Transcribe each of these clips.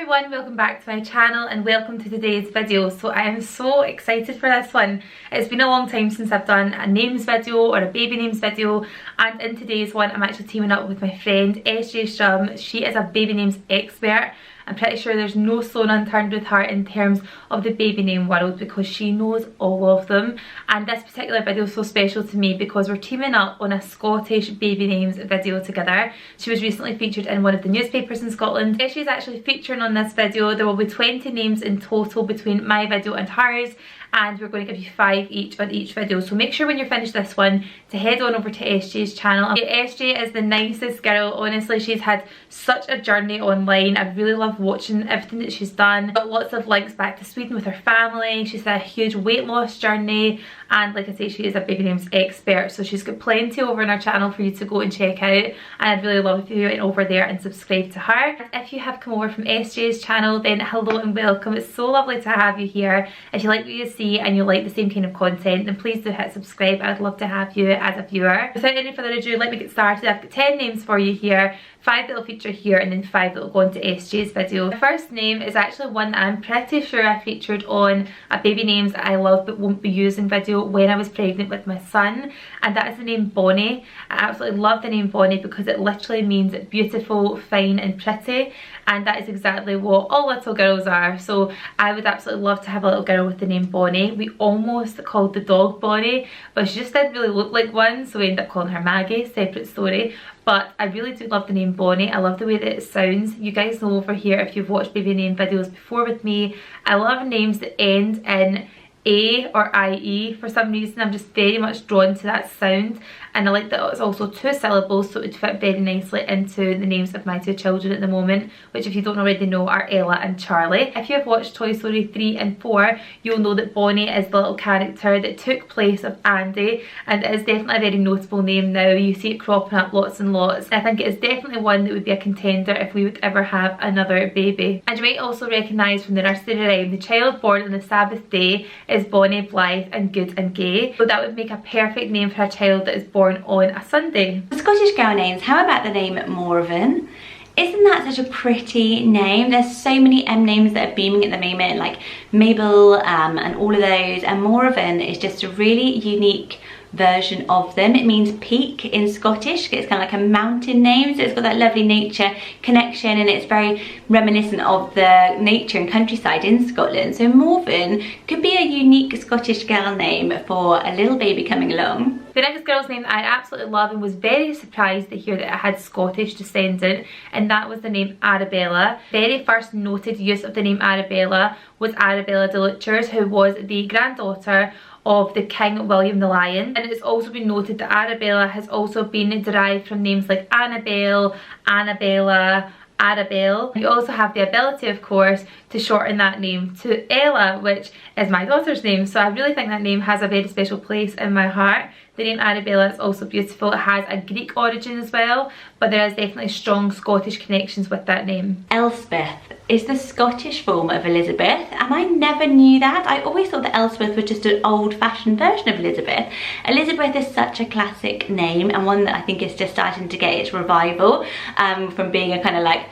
everyone, welcome back to my channel and welcome to today's video. So I am so excited for this one. It's been a long time since I've done a names video or a baby names video, and in today's one I'm actually teaming up with my friend SJ Strum. She is a baby names expert. I'm pretty sure there's no stone unturned with her in terms of the baby name world because she knows all of them. And this particular video is so special to me because we're teaming up on a Scottish baby names video together. She was recently featured in one of the newspapers in Scotland. She's actually featuring on this video. There will be 20 names in total between my video and hers, and we're going to give you 5 each on each video. So make sure when you're finished this one to head on over to SJ's channel. SJ is the nicest girl, honestly. She's had such a journey online. I really love watching everything that she's done. Got lots of links back to Sweden with her family. She's had a huge weight loss journey, and like I say, she is a baby names expert, so she's got plenty over on her channel for you to go and check out, and I'd really love if you went over there and subscribe to her. If you have come over from SJ's channel, then hello and welcome. It's so lovely to have you here. If you like what you see and you like the same kind of content, then please do hit subscribe. I'd love to have you as a viewer. Without any further ado, let me get started. I've got 10 names for you here, 5 that will feature here and then 5 that will go into SJ's video. The first name is actually one that I'm pretty sure I featured on a baby names that I love but won't be using video when I was pregnant with my son, and that is the name Bonnie. I absolutely love the name Bonnie because it literally means beautiful, fine and pretty, and that is exactly what all little girls are. So I would absolutely love to have a little girl with the name Bonnie. We almost called the dog Bonnie, but she just didn't really look like one, so we ended up calling her Maggie. Separate story. But I really do love the name Bonnie. I love the way that it sounds. You guys know over here, if you've watched baby name videos before with me, I love names that end in A or IE. For some reason I'm just very much drawn to that sound, and I like that it's also 2 syllables, so it would fit very nicely into the names of my 2 children at the moment, which if you don't already know are Ella and Charlie. If you have watched Toy Story 3 and 4, you'll know that Bonnie is the little character that took place of Andy, and it is definitely a very notable name now. You see it cropping up lots and lots. I think it is definitely one that would be a contender if we would ever have another baby. And you might also recognise from the nursery rhyme, the child born on the Sabbath day is Bonnie, blithe and good and gay. So that would make a perfect name for a child that is born on a Sunday. Scottish girl names, how about the name Morven? Isn't that such a pretty name? There's so many M names that are booming at the moment, like Mabel and all of those, and Morven is just a really unique version of them. It means peak in Scottish. It's kind of like a mountain name, so it's got that lovely nature connection, and it's very reminiscent of the nature and countryside in Scotland. So Morven could be a unique Scottish girl name for a little baby coming along. The next girl's name that I absolutely love and was very surprised to hear that it had Scottish descendant, and that was the name Arabella. Very first noted use of the name Arabella was Arabella de Luchers, who was the granddaughter of the King William the Lion. And it's also been noted that Arabella has also been derived from names like Annabelle, Annabella, Arabelle. You also have the ability, of course, to shorten that name to Ella, which is my daughter's name, so I really think that name has a very special place in my heart. The name Arabella is also beautiful. It has a Greek origin as well, but there is definitely strong Scottish connections with that name. Elspeth is the Scottish form of Elizabeth, and I never knew that. I always thought that Elspeth was just an old-fashioned version of Elizabeth. Elizabeth is such a classic name, and one that I think is just starting to get its revival from being a kind of like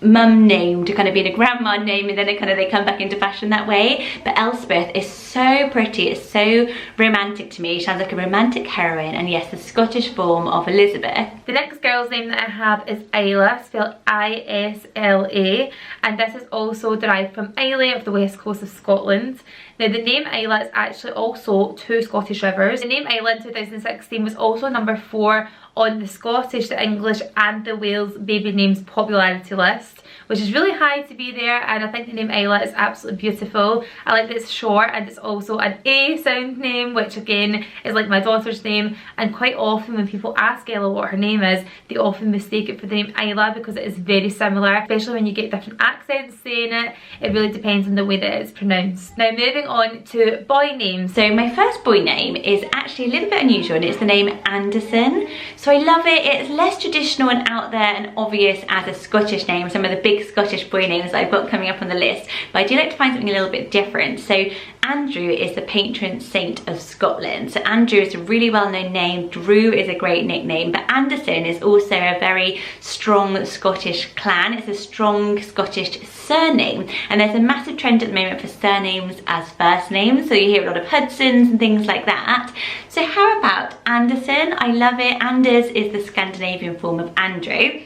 mum name to kind of being a grandma name, and then they come back into fashion that way. But Elspeth is so pretty, it's so romantic to me. She sounds like a romantic heroine, and yes, the Scottish form of Elizabeth. The next girl's name that I have is Isla, spelled I-S-L-A, and this is also derived from Islay of the west coast of Scotland. Now the name Isla is actually also 2 Scottish rivers. The name Isla in 2016 was also number 4 on the Scottish, the English and the Wales baby names popularity list, which is really high to be there, and I think the name Isla is absolutely beautiful. I like that it's short and it's also an A sound name, which again is like my daughter's name, and quite often when people ask Ella what her name is, they often mistake it for the name Isla because it is very similar, especially when you get different accents saying it. It really depends on the way that it's pronounced. Now moving on to boy names. So my first boy name is actually a little bit unusual, and it's the name Anderson. So I love it. It's less traditional and out there and obvious as a Scottish name, some of the big big Scottish boy names that I've got coming up on the list, but I do like to find something a little bit different. So Andrew is the patron saint of Scotland. So Andrew is a really well-known name. Drew is a great nickname, but Anderson is also a very strong Scottish clan. It's a strong Scottish surname, and there's a massive trend at the moment for surnames as first names. So you hear a lot of Hudsons and things like that. So how about Anderson? I love it. Anders is the Scandinavian form of Andrew.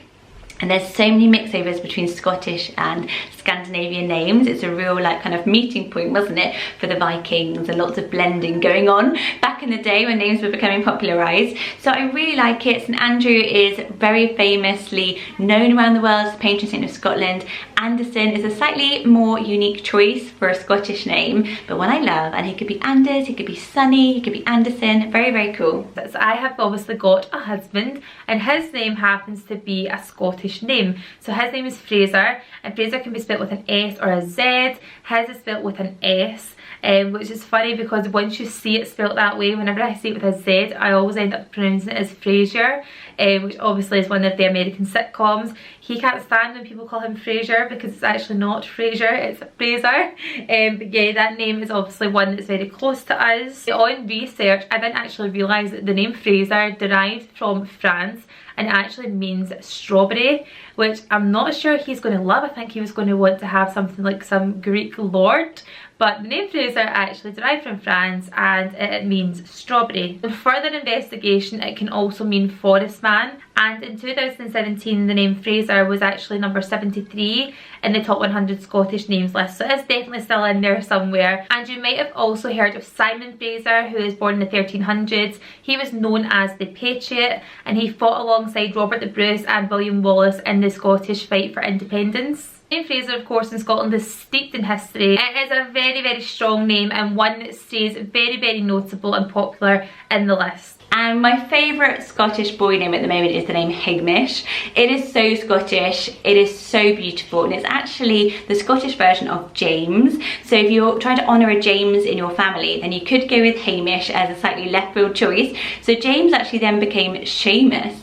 And there's so many mixovers between Scottish and Scandinavian names. It's a real like kind of meeting point, wasn't it, for the Vikings, and lots of blending going on back in the day when names were becoming popularised. So I really like it. St Andrew is very famously known around the world as the patron saint of Scotland. Anderson is a slightly more unique choice for a Scottish name, but one I love, and he could be Anders, he could be Sonny, he could be Anderson. Very, very cool. So I have obviously got a husband, and his name happens to be a Scottish name. So his name is Fraser, and Fraser can be spelled with an S or a Z. His is spelled with an S, which is funny because once you see it spelled that way, whenever I say it with a Z, I always end up pronouncing it as Fraser, which obviously is one of the American sitcoms. He can't stand when people call him Fraser because it's actually not Fraser, it's Fraser. But yeah, that name is obviously one that's very close to us. On research, I didn't actually realise that the name Fraser derived from France and it actually means strawberry, which I'm not sure he's going to love. I think he was going to want to have something like some Greek lord. But the name Fraser actually derived from France and it means strawberry. In further investigation, it can also mean forest man. And in 2017, the name Fraser was actually number 73 in the top 100 Scottish names list. So it's definitely still in there somewhere. And you might have also heard of Simon Fraser, who was born in the 1300s. He was known as the Patriot, and he fought alongside Robert the Bruce and William Wallace in the Scottish fight for independence. The name Fraser, of course, in Scotland is steeped in history. It is a very, very strong name and one that stays very, very notable and popular in the list. And my favourite Scottish boy name at the moment is the name Hamish. It is so Scottish, it is so beautiful, and it's actually the Scottish version of James. So if you're trying to honour a James in your family, then you could go with Hamish as a slightly left field choice. So James actually then became Seamus,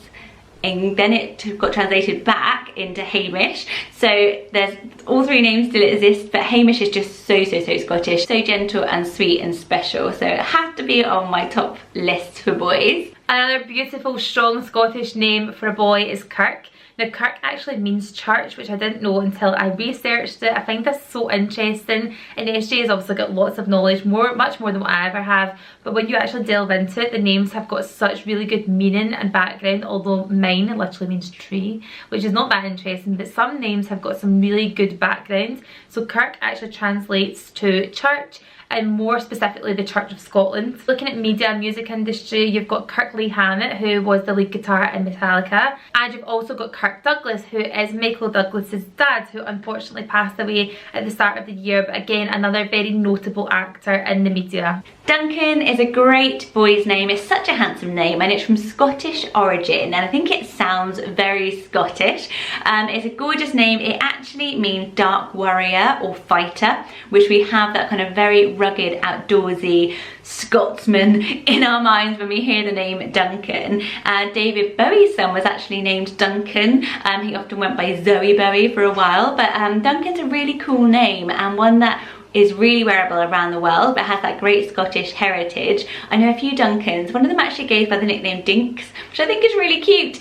and then it got translated back into Hamish. So there's all three names still exist, but Hamish is just so Scottish, so gentle and sweet and special. So it has to be on my top list for boys. Another beautiful, strong Scottish name for a boy is Kirk. Now Kirk actually means church, which I didn't know until I researched it. I find this so interesting, and SJ has obviously got lots of knowledge, much more than what I ever have, but when you actually delve into it, the names have got such really good meaning and background, although mine literally means tree, which is not that interesting, but some names have got some really good background. So Kirk actually translates to church, and more specifically the Church of Scotland. Looking at media and music industry, you've got Kirk Lee Hammett, who was the lead guitar in Metallica, and you've also got Kirk Douglas, who is Michael Douglas's dad, who unfortunately passed away at the start of the year, but again another very notable actor in the media. Duncan is a great boy's name. It's such a handsome name, and it's from Scottish origin, and I think it sounds very Scottish. It's a gorgeous name. It actually means dark warrior or fighter, which we have that kind of very rugged, outdoorsy Scotsman in our minds when we hear the name Duncan. David Bowie's son was actually named Duncan. He often went by Zoe Bowie for a while, but Duncan's a really cool name, and one that is really wearable around the world, but has that great Scottish heritage. I know a few Duncans. One of them actually goes by the nickname Dinks, which I think is really cute.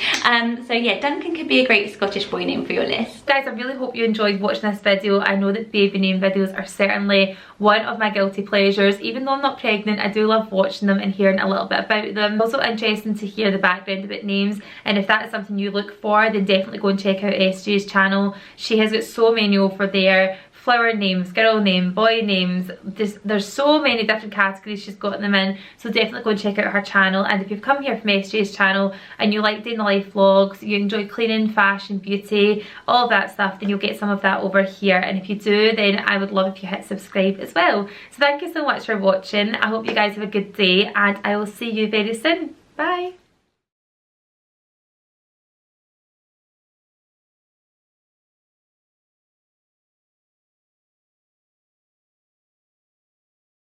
So yeah, Duncan could be a great Scottish boy name for your list. Guys, I really hope you enjoyed watching this video. I know that baby name videos are certainly one of my guilty pleasures. Even though I'm not pregnant, I do love watching them and hearing a little bit about them. It's also interesting to hear the background about names, and if that is something you look for, then definitely go and check out SJ's channel. She has got so many over there. Flower names, girl name, boy names, there's so many different categories she's got them in, so definitely go and check out her channel. And if you've come here from SJ's channel and you like day in the life vlogs, you enjoy cleaning, fashion, beauty, all of that stuff, then you'll get some of that over here. And if you do, then I would love if you hit subscribe as well. So thank you so much for watching. I hope you guys have a good day, and I will see you very soon. Bye.